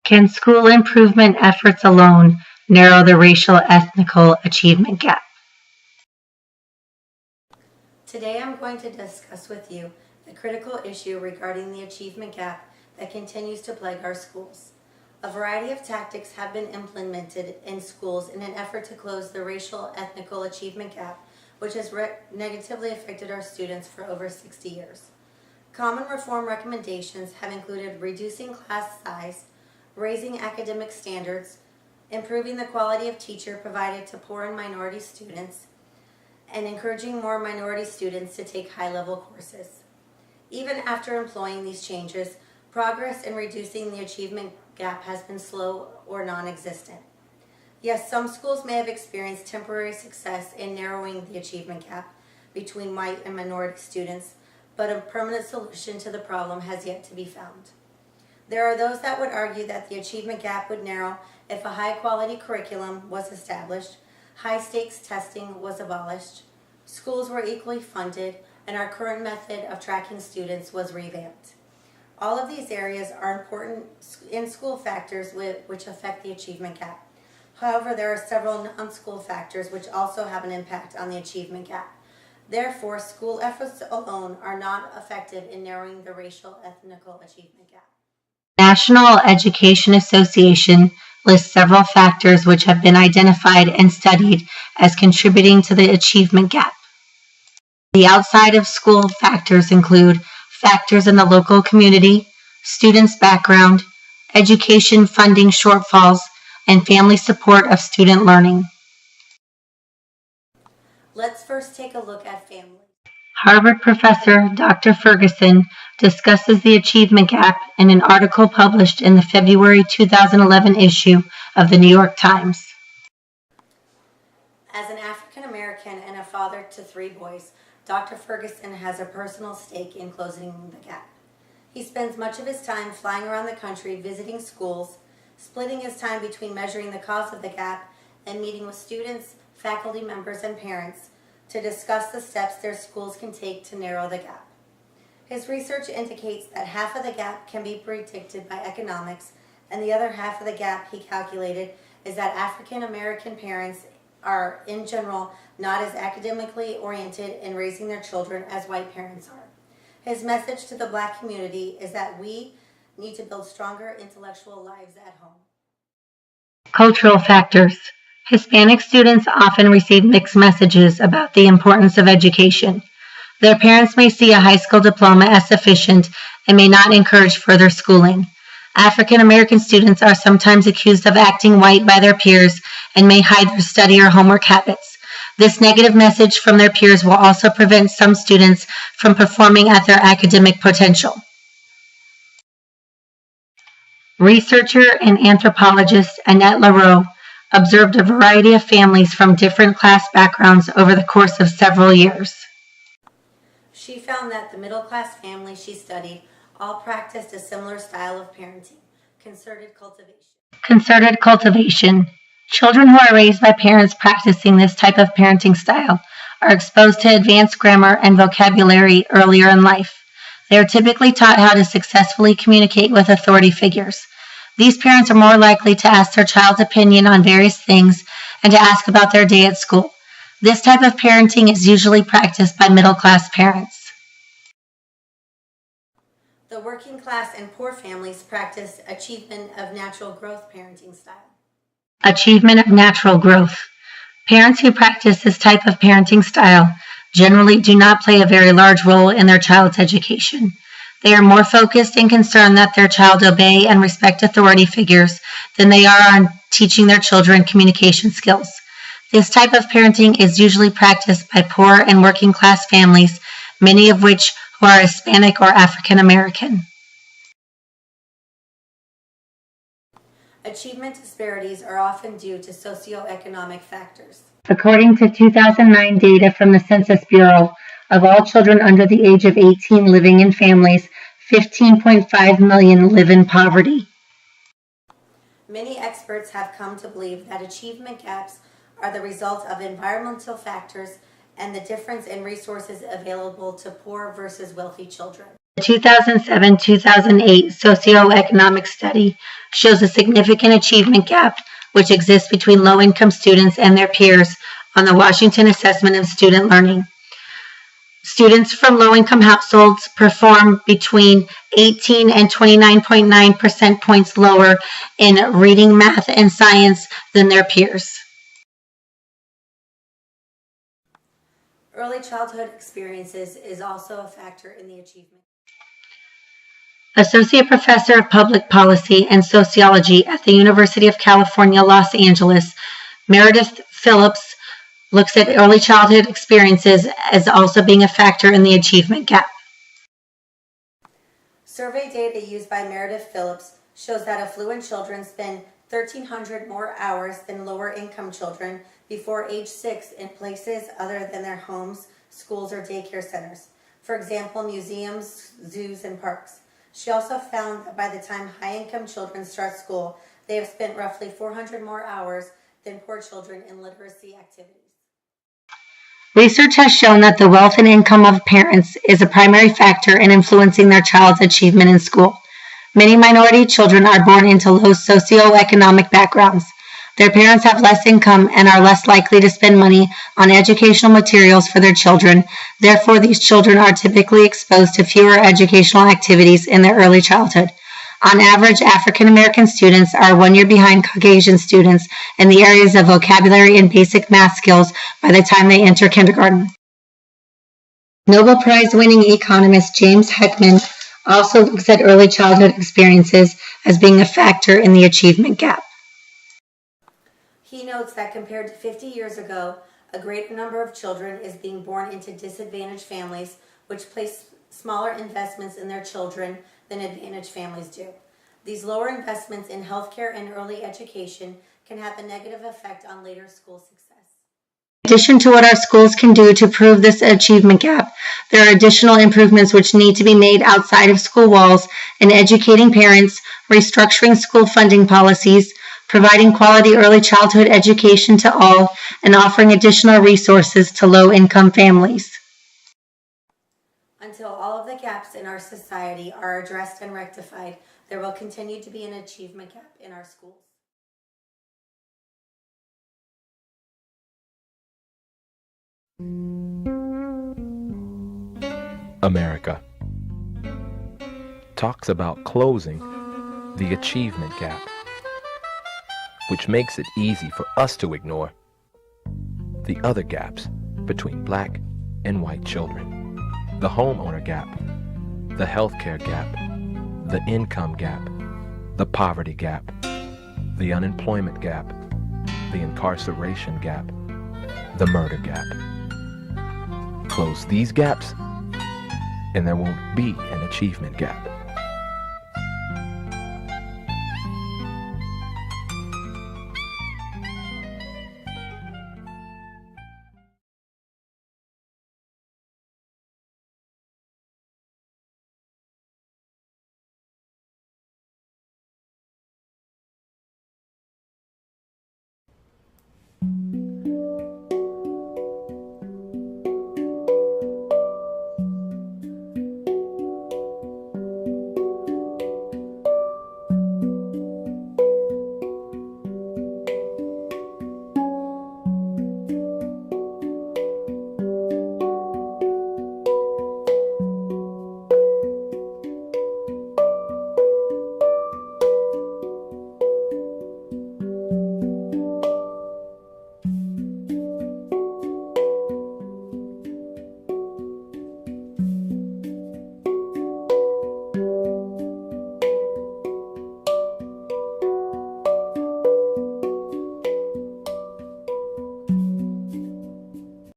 Can school improvement efforts alone narrow the racial ethnical achievement gap? Today I'm going to discuss with you the critical issue regarding the achievement gap that continues to plague our schools. A variety of tactics have been implemented in schools in an effort to close the racial ethnical achievement gap, which has negatively affected our students for over 60 years. Common reform recommendations have included reducing class size, raising academic standards, improving the quality of teacher provided to poor and minority students, and encouraging more minority students to take high-level courses. Even after employing these changes, progress in reducing the achievement gap has been slow or non-existent. Yes, some schools may have experienced temporary success in narrowing the achievement gap between white and minority students, but a permanent solution to the problem has yet to be found. There are those that would argue that the achievement gap would narrow if a high-quality curriculum was established, high-stakes testing was abolished, schools were equally funded, and our current method of tracking students was revamped. All of these areas are important in-school factors which affect the achievement gap. However, there are several non-school factors which also have an impact on the achievement gap. Therefore, school efforts alone are not effective in narrowing the racial ethnical achievement gap. National Education Association lists several factors which have been identified and studied as contributing to the achievement gap. The outside of school factors include factors in the local community, students' background, education funding shortfalls, and family support of student learning. Let's first take a look at family. Harvard professor Dr. Ferguson discusses the achievement gap in an article published in the February 2011 issue of the New York Times. As an African American and a father to 3 boys, Dr. Ferguson has a personal stake in closing the gap. He spends much of his time flying around the country visiting schools, splitting his time between measuring the cause of the gap and meeting with students, faculty members, and parents to discuss the steps their schools can take to narrow the gap. His research indicates that half of the gap can be predicted by economics, and the other half of the gap he calculated is that African American parents are, in general, not as academically oriented in raising their children as white parents are. His message to the Black community is that we need to build stronger intellectual lives at home. Cultural factors. Hispanic students often receive mixed messages about the importance of education. Their parents may see a high school diploma as sufficient and may not encourage further schooling. African American students are sometimes accused of acting white by their peers and may hide their study or homework habits. This negative message from their peers will also prevent some students from performing at their academic potential. Researcher and anthropologist Annette Lareau observed a variety of families from different class backgrounds over the course of several years. She found that the middle-class families she studied all practiced a similar style of parenting, concerted cultivation. Concerted cultivation. Children who are raised by parents practicing this type of parenting style are exposed to advanced grammar and vocabulary earlier in life. They are typically taught how to successfully communicate with authority figures. These parents are more likely to ask their child's opinion on various things and to ask about their day at school. This type of parenting is usually practiced by middle-class parents. The working class and poor families practice achievement of natural growth parenting style. Achievement of natural growth. Parents who practice this type of parenting style generally do not play a very large role in their child's education. They are more focused and concerned that their child obey and respect authority figures than they are on teaching their children communication skills. This type of parenting is usually practiced by poor and working class families, many of which who are Hispanic or African American. Achievement disparities are often due to socioeconomic factors. According to 2009 data from the Census Bureau, of all children under the age of 18 living in families, 15.5 million live in poverty. Many experts have come to believe that achievement gaps are the result of environmental factors and the difference in resources available to poor versus wealthy children. The 2007-2008 socioeconomic study shows a significant achievement gap which exists between low-income students and their peers on the Washington Assessment of Student Learning. Students from low-income households perform between 18 and 29.9 percentage points lower in reading, math, and science than their peers. Early childhood experiences is also a factor in the achievement. Associate Professor of Public Policy and Sociology at the University of California, Los Angeles, Meredith Phillips, looks at early childhood experiences as also being a factor in the achievement gap. Survey data used by Meredith Phillips shows that affluent children spend 1,300 more hours than lower income children before age 6 in places other than their homes, schools, or daycare centers. For example, museums, zoos, and parks. She also found that by the time high-income children start school, they have spent roughly 400 more hours than poor children in literacy activities. Research has shown that the wealth and income of parents is a primary factor in influencing their child's achievement in school. Many minority children are born into low socioeconomic backgrounds. Their parents have less income and are less likely to spend money on educational materials for their children. Therefore, these children are typically exposed to fewer educational activities in their early childhood. On average, African American students are 1 year behind Caucasian students in the areas of vocabulary and basic math skills by the time they enter kindergarten. Nobel Prize-winning economist James Heckman also looks at early childhood experiences as being a factor in the achievement gap. He notes that compared to 50 years ago, a greater number of children is being born into disadvantaged families, which place smaller investments in their children than advantaged families do. These lower investments in healthcare and early education can have a negative effect on later school success. In addition to what our schools can do to improve this achievement gap, there are additional improvements which need to be made outside of school walls in educating parents, restructuring school funding policies, providing quality early childhood education to all, and offering additional resources to low-income families. Until all of the gaps in our society are addressed and rectified, there will continue to be an achievement gap in our schools. America talks about closing the achievement gap, which makes it easy for us to ignore the other gaps between black and white children. The homeowner gap, the healthcare gap, the income gap, the poverty gap, the unemployment gap, the incarceration gap, the murder gap. Close these gaps, and there won't be an achievement gap.